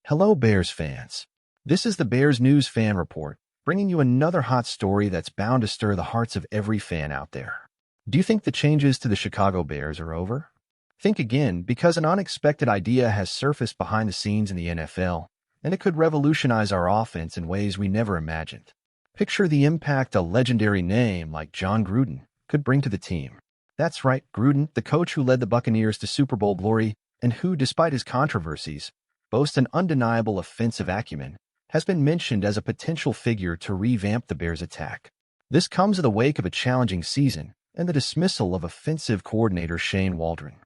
Hello, Bears fans. This is the Bears News Fan Report, bringing you another hot story that's bound to stir the hearts of every fan out there. Do you think the changes to the Chicago Bears are over? Think again, because an unexpected idea has surfaced behind the scenes in the NFL, and it could revolutionize our offense in ways we never imagined. Picture the impact a legendary name like John Gruden could bring to the team. That's right, Gruden, the coach who led the Buccaneers to Super Bowl glory and who, despite his controversies, boasts an undeniable offensive acumen, has been mentioned as a potential figure to revamp the Bears' attack. This comes in the wake of a challenging season and the dismissal of offensive coordinator Shane Waldron.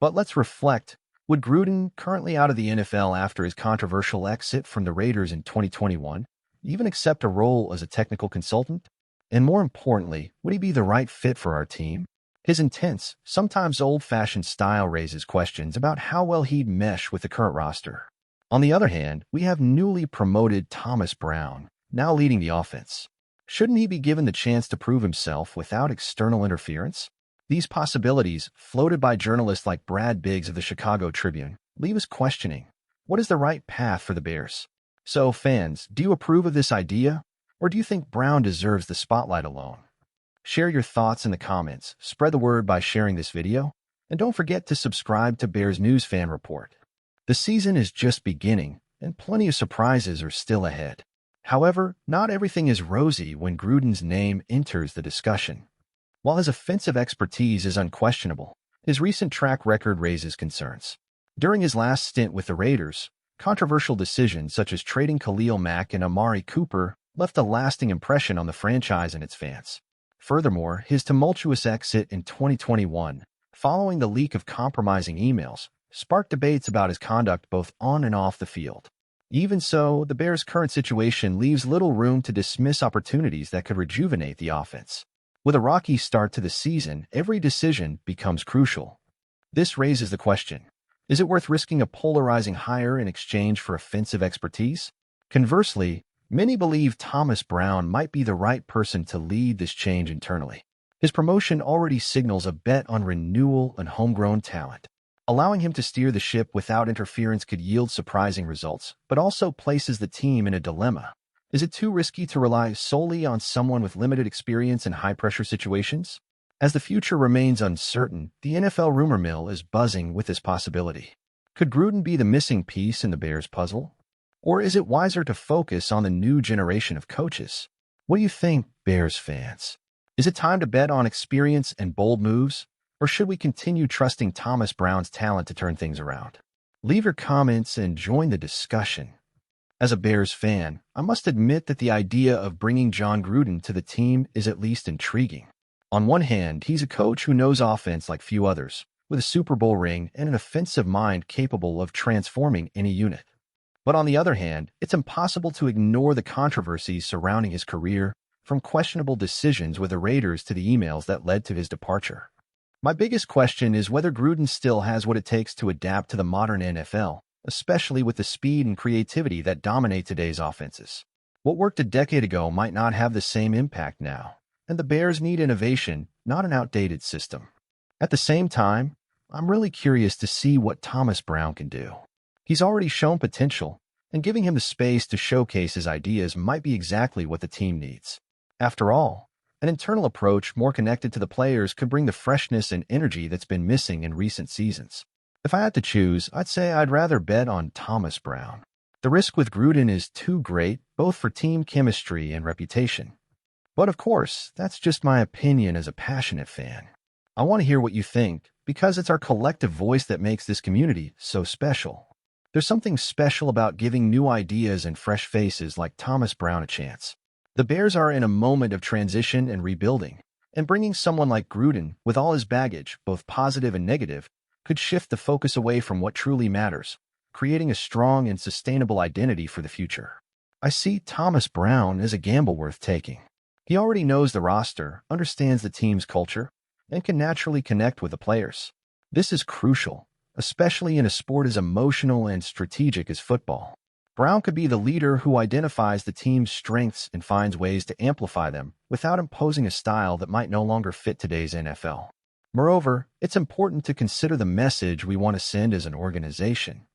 But let's reflect. Would Gruden, currently out of the NFL after his controversial exit from the Raiders in 2021, even accept a role as a technical consultant? And more importantly, would he be the right fit for our team? His intense, sometimes old-fashioned style raises questions about how well he'd mesh with the current roster. On the other hand, we have newly promoted Thomas Brown, now leading the offense. Shouldn't he be given the chance to prove himself without external interference? These possibilities, floated by journalists like Brad Biggs of the Chicago Tribune, leave us questioning, what is the right path for the Bears? So, fans, do you approve of this idea, or do you think Brown deserves the spotlight alone? Share your thoughts in the comments, spread the word by sharing this video, and don't forget to subscribe to Bears News Fan Report. The season is just beginning, and plenty of surprises are still ahead. However, not everything is rosy when Gruden's name enters the discussion. While his offensive expertise is unquestionable, his recent track record raises concerns. During his last stint with the Raiders, controversial decisions such as trading Khalil Mack and Amari Cooper left a lasting impression on the franchise and its fans. Furthermore, his tumultuous exit in 2021, following the leak of compromising emails, sparked debates about his conduct both on and off the field. Even so, the Bears' current situation leaves little room to dismiss opportunities that could rejuvenate the offense. With a rocky start to the season, every decision becomes crucial. This raises the question, is it worth risking a polarizing hire in exchange for offensive expertise? Conversely, many believe Thomas Brown might be the right person to lead this change internally. His promotion already signals a bet on renewal and homegrown talent. Allowing him to steer the ship without interference could yield surprising results, but also places the team in a dilemma. Is it too risky to rely solely on someone with limited experience in high-pressure situations? As the future remains uncertain, the NFL rumor mill is buzzing with this possibility. Could Gruden be the missing piece in the Bears' puzzle? Or is it wiser to focus on the new generation of coaches? What do you think, Bears fans? Is it time to bet on experience and bold moves? Or should we continue trusting Thomas Brown's talent to turn things around? Leave your comments and join the discussion. As a Bears fan, I must admit that the idea of bringing John Gruden to the team is at least intriguing. On one hand, he's a coach who knows offense like few others, with a Super Bowl ring and an offensive mind capable of transforming any unit. But on the other hand, it's impossible to ignore the controversies surrounding his career, from questionable decisions with the Raiders to the emails that led to his departure. My biggest question is whether Gruden still has what it takes to adapt to the modern NFL, especially with the speed and creativity that dominate today's offenses. What worked a decade ago might not have the same impact now, and the Bears need innovation, not an outdated system. At the same time, I'm really curious to see what Thomas Brown can do. He's already shown potential, and giving him the space to showcase his ideas might be exactly what the team needs. After all, an internal approach more connected to the players could bring the freshness and energy that's been missing in recent seasons. If I had to choose, I'd say I'd rather bet on Thomas Brown. The risk with Gruden is too great, both for team chemistry and reputation. But of course, that's just my opinion as a passionate fan. I want to hear what you think, because it's our collective voice that makes this community so special. There's something special about giving new ideas and fresh faces like Thomas Brown a chance. The Bears are in a moment of transition and rebuilding, and bringing someone like Gruden, with all his baggage, both positive and negative, could shift the focus away from what truly matters, creating a strong and sustainable identity for the future. I see Thomas Brown as a gamble worth taking. He already knows the roster, understands the team's culture, and can naturally connect with the players. This is crucial, especially in a sport as emotional and strategic as football. Brown could be the leader who identifies the team's strengths and finds ways to amplify them without imposing a style that might no longer fit today's NFL. Moreover, it's important to consider the message we want to send as an organization.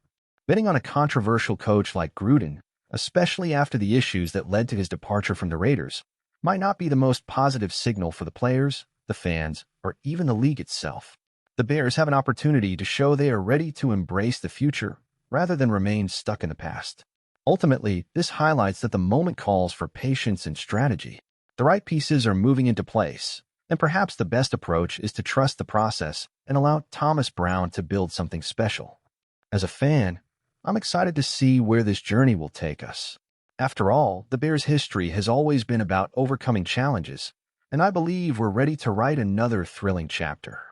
Betting on a controversial coach like Gruden, especially after the issues that led to his departure from the Raiders, might not be the most positive signal for the players, the fans, or even the league itself. The Bears have an opportunity to show they are ready to embrace the future rather than remain stuck in the past. Ultimately, this highlights that the moment calls for patience and strategy. The right pieces are moving into place, and perhaps the best approach is to trust the process and allow Thomas Brown to build something special. As a fan, I'm excited to see where this journey will take us. After all, the Bears' history has always been about overcoming challenges, and I believe we're ready to write another thrilling chapter.